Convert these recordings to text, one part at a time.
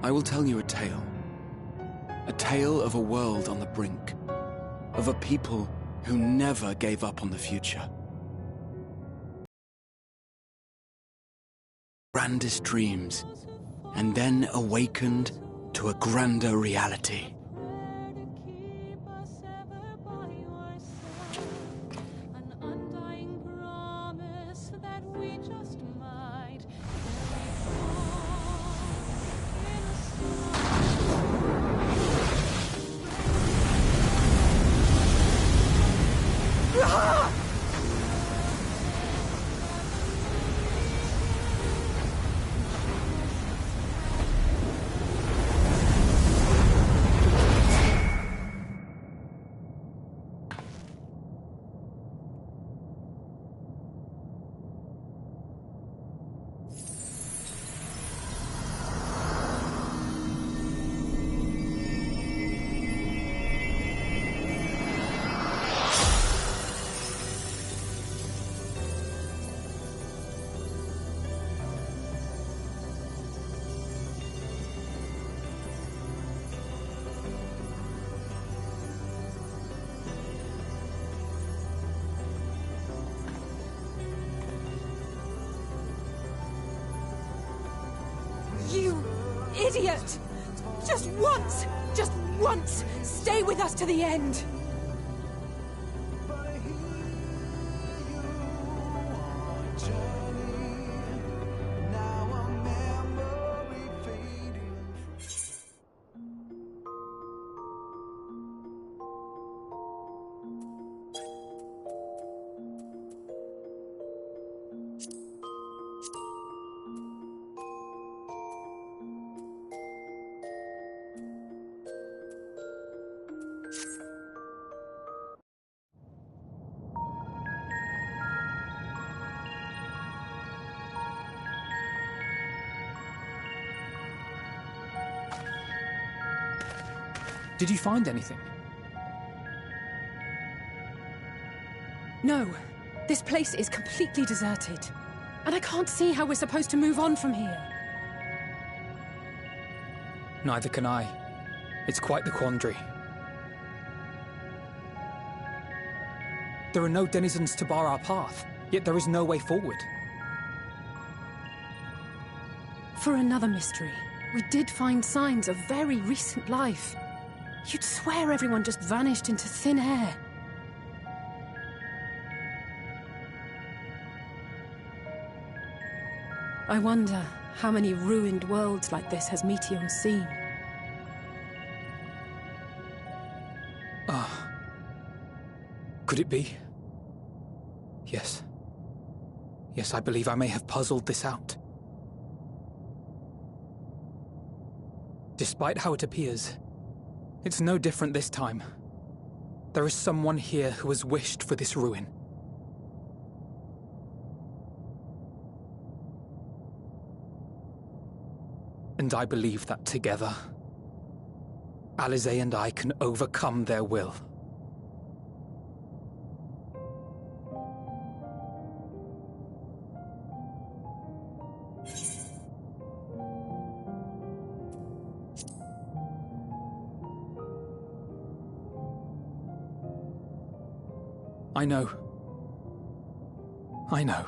I will tell you a tale. A tale of a world on the brink. Of a people who never gave up on the future. Grandest dreams, and then awakened to a grander reality. You idiot! Just once, stay with us to the end! Did you find anything? No. This place is completely deserted. And I can't see how we're supposed to move on from here. Neither can I. It's quite the quandary. There are no denizens to bar our path, yet there is no way forward. For another mystery, we did find signs of very recent life. You'd swear everyone just vanished into thin air. I wonder how many ruined worlds like this has Meteion seen. Could it be? Yes. Yes, I believe I may have puzzled this out. Despite how it appears, it's no different this time. There is someone here who has wished for this ruin. And I believe that together, Alizé and I can overcome their will. I know. I know.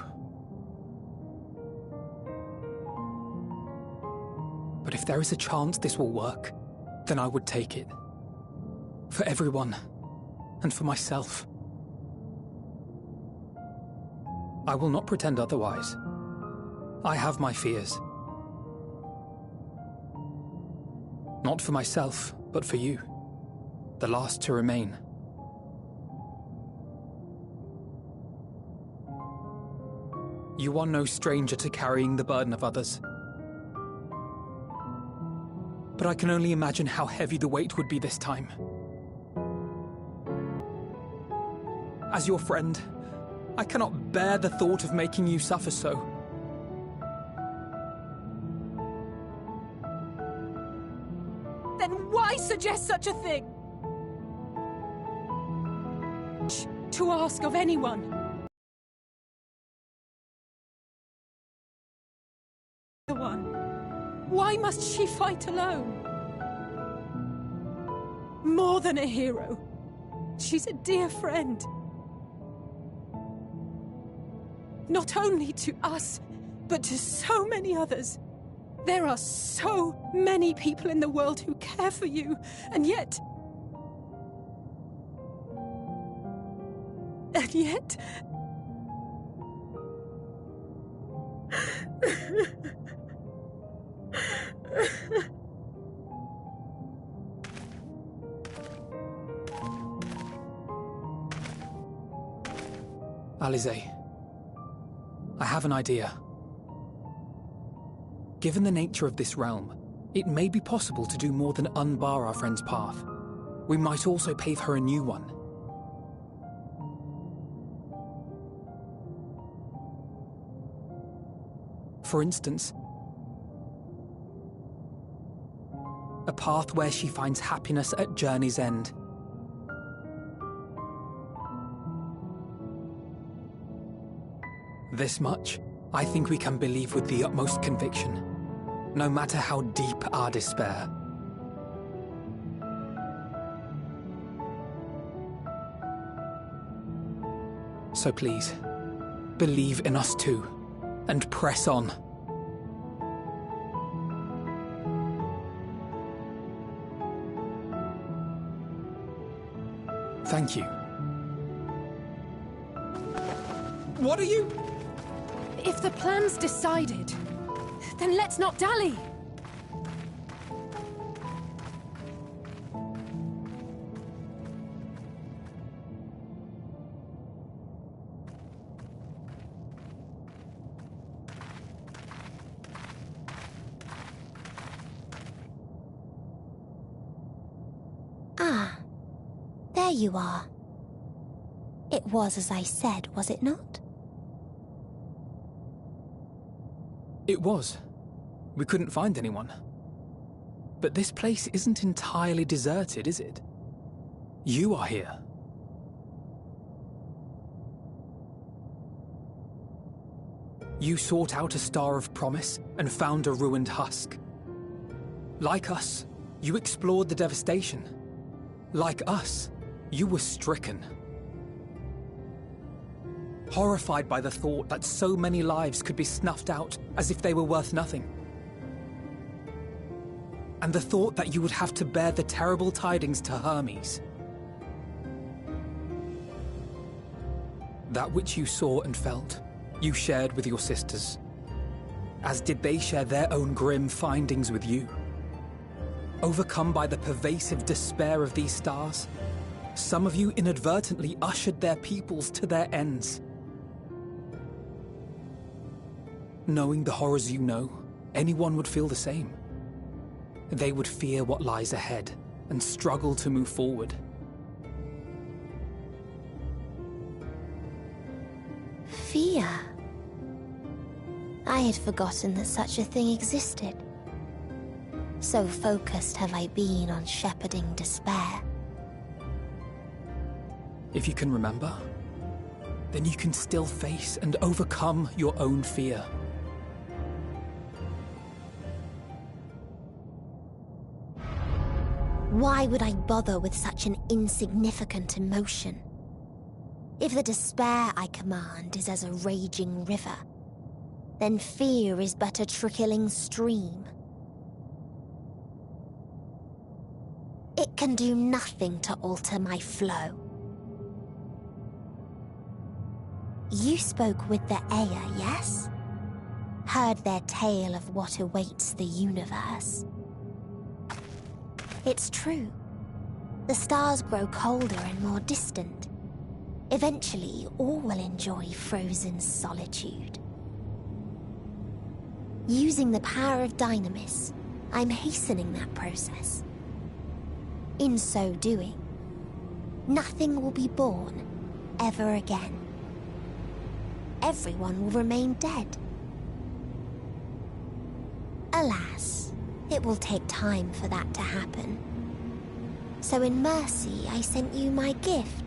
But if there is a chance this will work, then I would take it. For everyone, and for myself. I will not pretend otherwise. I have my fears. Not for myself, but for you, the last to remain. You are no stranger to carrying the burden of others. But I can only imagine how heavy the weight would be this time. As your friend, I cannot bear the thought of making you suffer so. Then why suggest such a thing? To ask of anyone. Why must she fight alone? More than a hero. She's a dear friend. Not only to us, but to so many others. There are so many people in the world who care for you, and yet... And yet... Alize, I have an idea. Given the nature of this realm, it may be possible to do more than unbar our friend's path. We might also pave her a new one. For instance, a path where she finds happiness at journey's end. This much, I think we can believe with the utmost conviction, no matter how deep our despair. So please, believe in us too, and press on. Thank you. What are you... If the plan's decided, then let's not dally. Ah, there you are. It was as I said, was it not? It was. We couldn't find anyone. But this place isn't entirely deserted, is it? You are here. You sought out a star of promise and found a ruined husk. Like us, you explored the devastation. Like us, you were stricken. Horrified by the thought that so many lives could be snuffed out as if they were worth nothing. And the thought that you would have to bear the terrible tidings to Hermes. That which you saw and felt, you shared with your sisters, as did they share their own grim findings with you. Overcome by the pervasive despair of these stars, some of you inadvertently ushered their peoples to their ends. Knowing the horrors you know, anyone would feel the same. They would fear what lies ahead and struggle to move forward. Fear? I had forgotten that such a thing existed. So focused have I been on shepherding despair. If you can remember, then you can still face and overcome your own fear. Why would I bother with such an insignificant emotion? If the despair I command is as a raging river, then fear is but a trickling stream. It can do nothing to alter my flow. You spoke with the Aya, yes? Heard their tale of what awaits the universe. It's true. The stars grow colder and more distant. Eventually, all will enjoy frozen solitude. Using the power of Dynamis, I'm hastening that process. In so doing, nothing will be born ever again. Everyone will remain dead. Alas, it will take time for that to happen. So in mercy, I sent you my gift,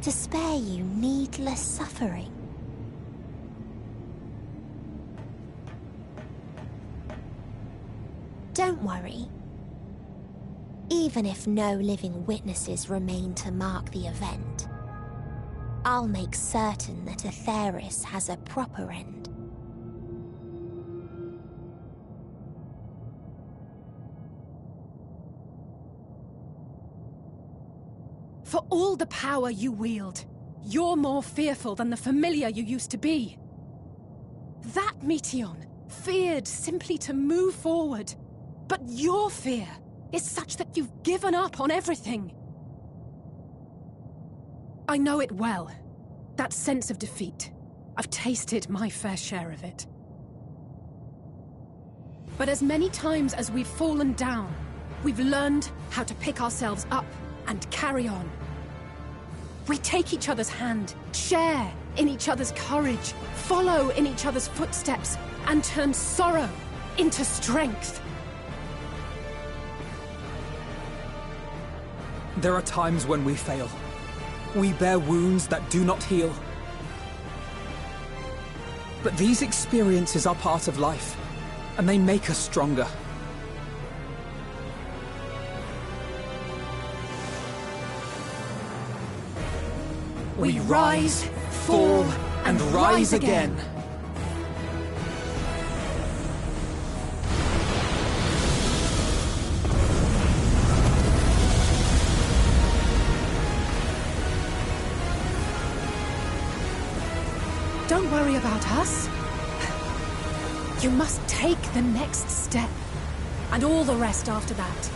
to spare you needless suffering. don't worry. Even if no living witnesses remain to mark the event, I'll make certain that Aetheris has a proper end. For all the power you wield, you're more fearful than the familiar you used to be. That Meteion feared simply to move forward, but your fear is such that you've given up on everything. I know it well, that sense of defeat. I've tasted my fair share of it. But as many times as we've fallen down, we've learned how to pick ourselves up and carry on. We take each other's hand, share in each other's courage, follow in each other's footsteps, and turn sorrow into strength. There are times when we fail. We bear wounds that do not heal. But these experiences are part of life, and they make us stronger. We rise, fall, and rise again. Don't worry about us. You must take the next step, and all the rest after that.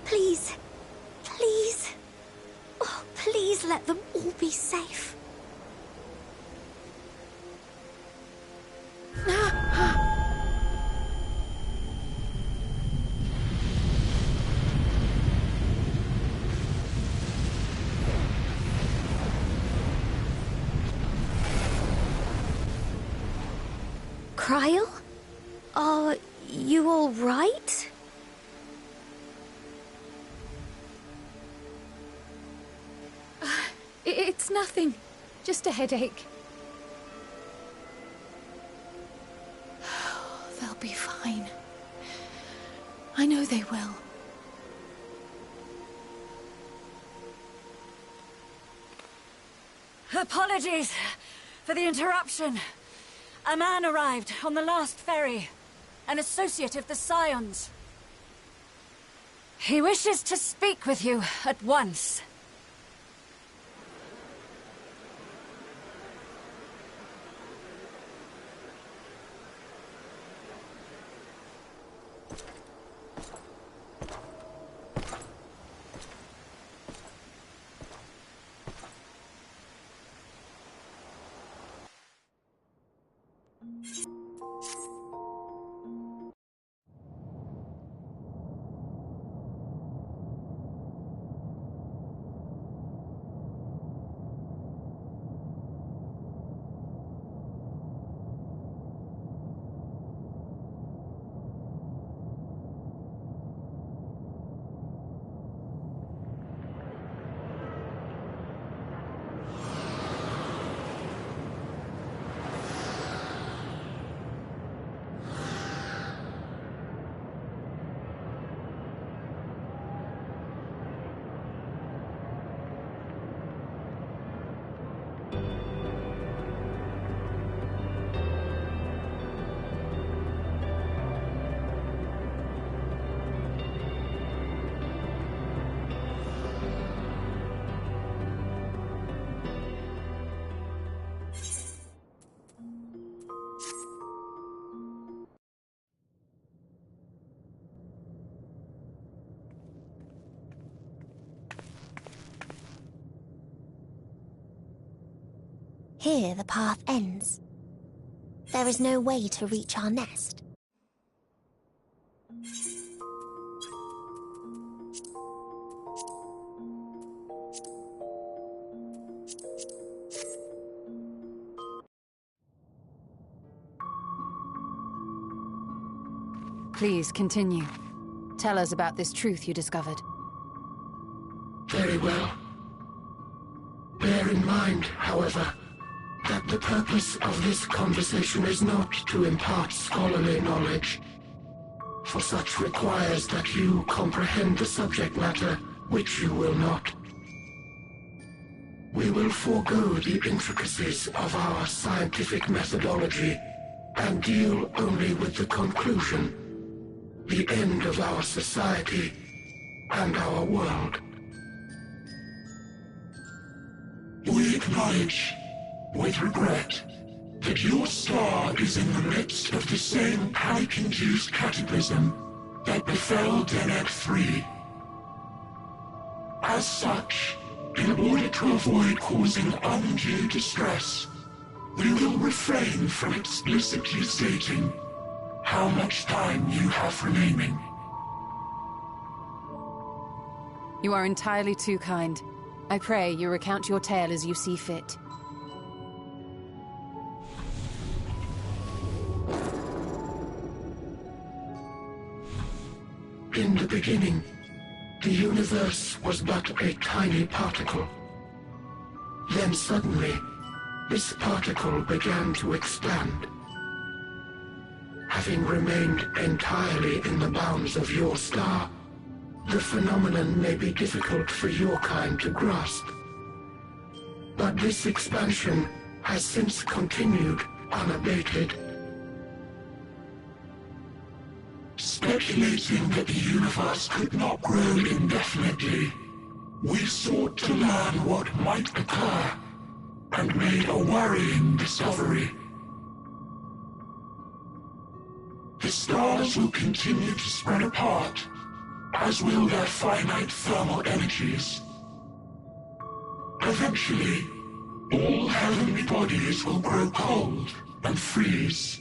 Please, please. Oh, please let them all be safe. Kryl? Are you all right? It's nothing. Just a headache. They'll be fine. I know they will. Apologies for the interruption. A man arrived on the last ferry. An associate of the Scions. He wishes to speak with you at once. Here the path ends. There is no way to reach our nest. Please, continue. Tell us about this truth you discovered. Very well. Bear in mind, however, that the purpose of this conversation is not to impart scholarly knowledge, for such requires that you comprehend the subject matter, which you will not. We will forego the intricacies of our scientific methodology and deal only with the conclusion, the end of our society and our world. We acknowledge, with regret, that your star is in the midst of the same panic-induced cataclysm that befell Deneb 3. As such, in order to avoid causing undue distress, we will refrain from explicitly stating how much time you have remaining. You are entirely too kind. I pray you recount your tale as you see fit. In the beginning, the universe was but a tiny particle. Then suddenly, this particle began to expand. Having remained entirely in the bounds of your star, the phenomenon may be difficult for your kind to grasp. But this expansion has since continued unabated. Speculating that the universe could not grow indefinitely, we sought to learn what might occur, and made a worrying discovery. The stars will continue to spread apart, as will their finite thermal energies. Eventually, all heavenly bodies will grow cold and freeze.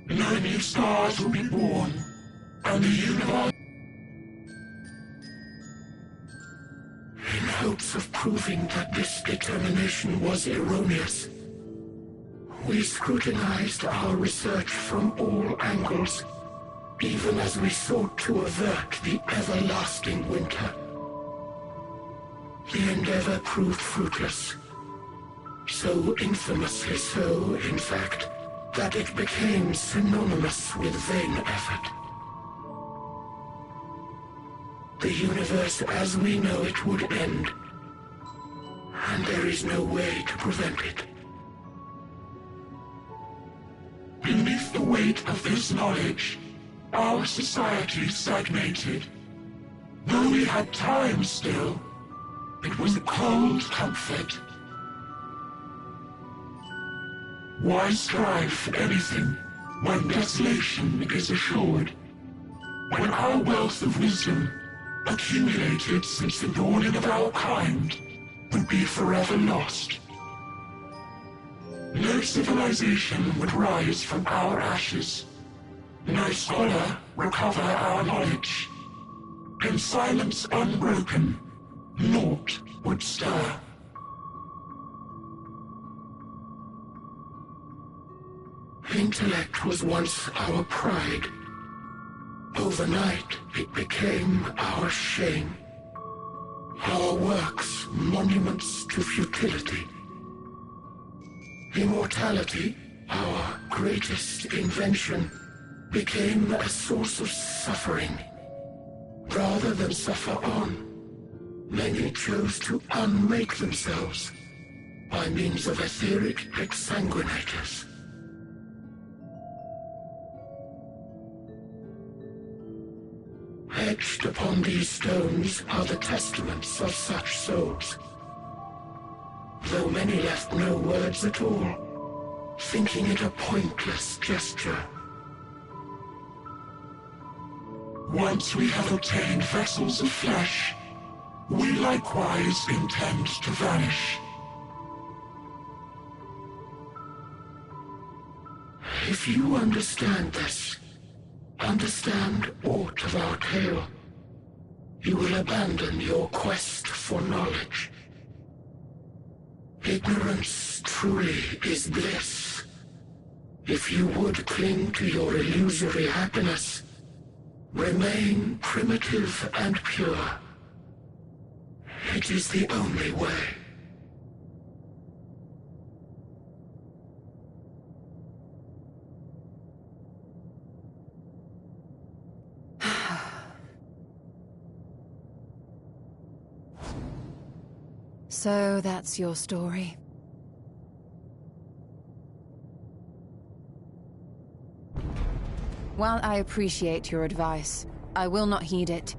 No new stars will be born, and the universe... In hopes of proving that this determination was erroneous, we scrutinized our research from all angles, even as we sought to avert the everlasting winter. The endeavor proved fruitless. So infamously so, in fact, that it became synonymous with vain effort. The universe as we know it would end, and there is no way to prevent it. Beneath the weight of this knowledge, our society stagnated. Though we had time still, it was a cold comfort. Why strive for anything when desolation is assured? When our wealth of wisdom, accumulated since the dawning of our kind, would be forever lost. No civilization would rise from our ashes. No scholar recover our knowledge. In silence unbroken, naught would stir. Intellect was once our pride. Overnight, it became our shame. Our works, monuments to futility. Immortality, our greatest invention, became a source of suffering. Rather than suffer on, many chose to unmake themselves by means of etheric exsanguinators. Etched upon these stones are the testaments of such souls, though many left no words at all, thinking it a pointless gesture. Once we have obtained vessels of flesh, we likewise intend to vanish. If you understand this, understand aught of our tale, you will abandon your quest for knowledge. Ignorance truly is bliss. If you would cling to your illusory happiness, remain primitive and pure. It is the only way. So that's your story. While I appreciate your advice, I will not heed it.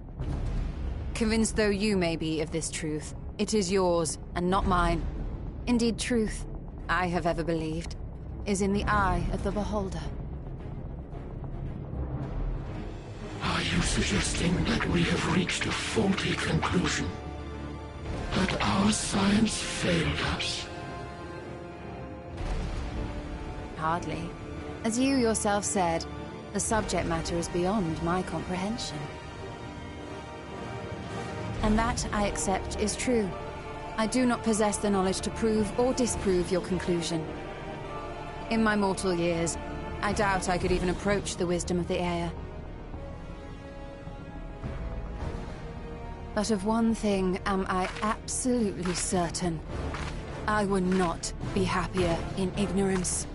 Convinced though you may be of this truth, it is yours and not mine. Indeed, truth, I have ever believed, is in the eye of the beholder. Are you suggesting that we have reached a faulty conclusion? That our science failed us? Hardly. As you yourself said, the subject matter is beyond my comprehension. And that, I accept, is true. I do not possess the knowledge to prove or disprove your conclusion. In my mortal years, I doubt I could even approach the wisdom of the Air. But of one thing am I absolutely certain. I would not be happier in ignorance.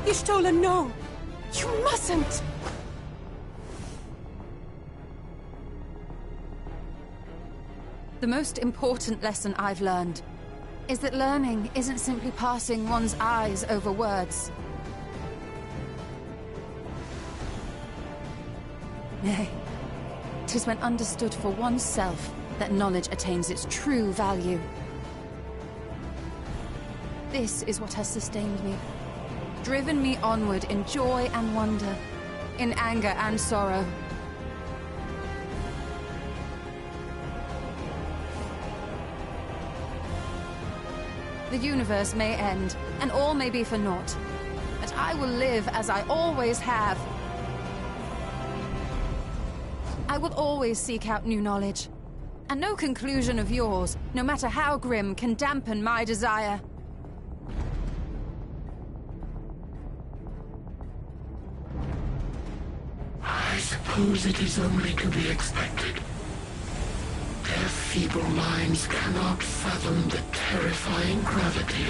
Y'shtola, no! You mustn't! The most important lesson I've learned is that learning isn't simply passing one's eyes over words. Nay, 'tis when understood for oneself that knowledge attains its true value. This is what has sustained me, driven me onward in joy and wonder, in anger and sorrow. The universe may end, and all may be for naught, but I will live as I always have. I will always seek out new knowledge, and no conclusion of yours, no matter how grim, can dampen my desire. I suppose it is only to be expected. Their feeble minds cannot fathom the terrifying gravity.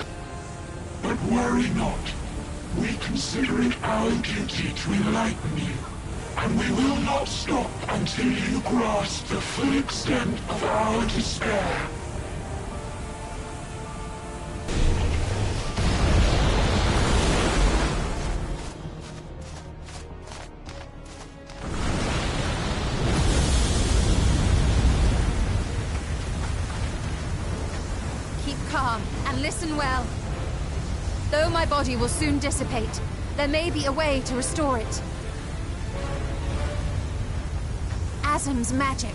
But worry not. We consider it our duty to enlighten you. And we will not stop until you grasp the full extent of our despair. Keep calm and listen well. Though my body will soon dissipate, there may be a way to restore it. Asm's magic.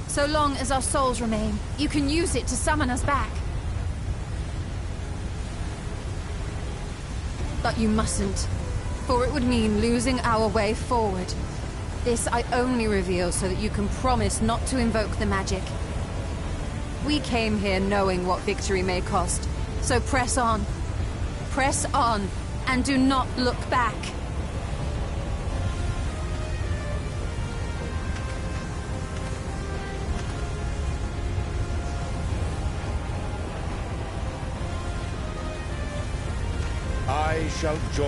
So long as our souls remain, you can use it to summon us back. But you mustn't, for it would mean losing our way forward. This I only reveal so that you can promise not to invoke the magic. We came here knowing what victory may cost, so press on. Press on, and do not look back. I shall join